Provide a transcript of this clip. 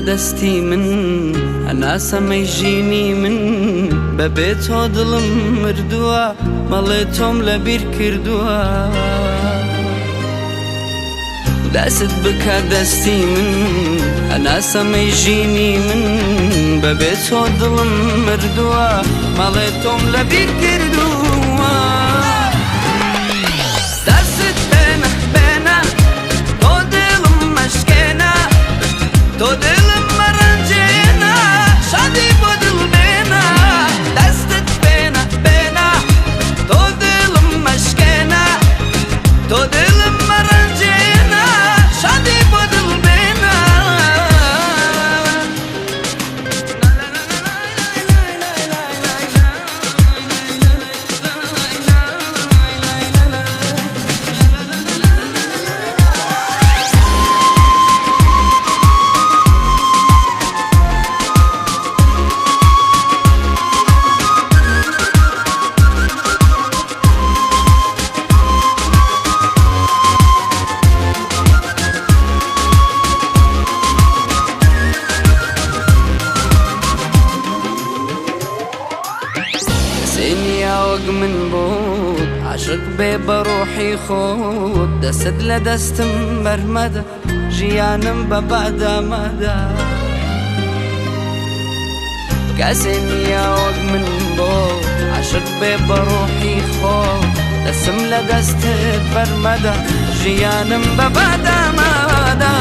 دەستی من هەناسەمەی ژینی من بەبێ تۆ دڵم مردووە مەڵێ تۆم لەبیر کردووە دەست بکە دەستی من هەناسەمەی ژینی من بەبێ تۆ دڵم مردووە مەڵێ تۆم لەبیر کردووە دەست بێنە بێنە تۆ دڵم مەشکێنە تۆ دڵم مەڕەنجێنە شادی بۆ دڵ بێنە دەستت بێنە بێنە تۆ دڵم مەشکێنە تۆ دڵم مەڕەنجێنە شادی بۆ دڵ بێنە وەک من بود عاشق بێ بە ڕۆحی خۆت دەست لە دەستم بەرمەدە ژیانم بە بەدەمەدا کەسێ نییە وەک من بۆ عاشق بێ بە ڕۆحی خۆت دەستم لە دەستت بەرمەدە ژیانم بە بەدەمەدا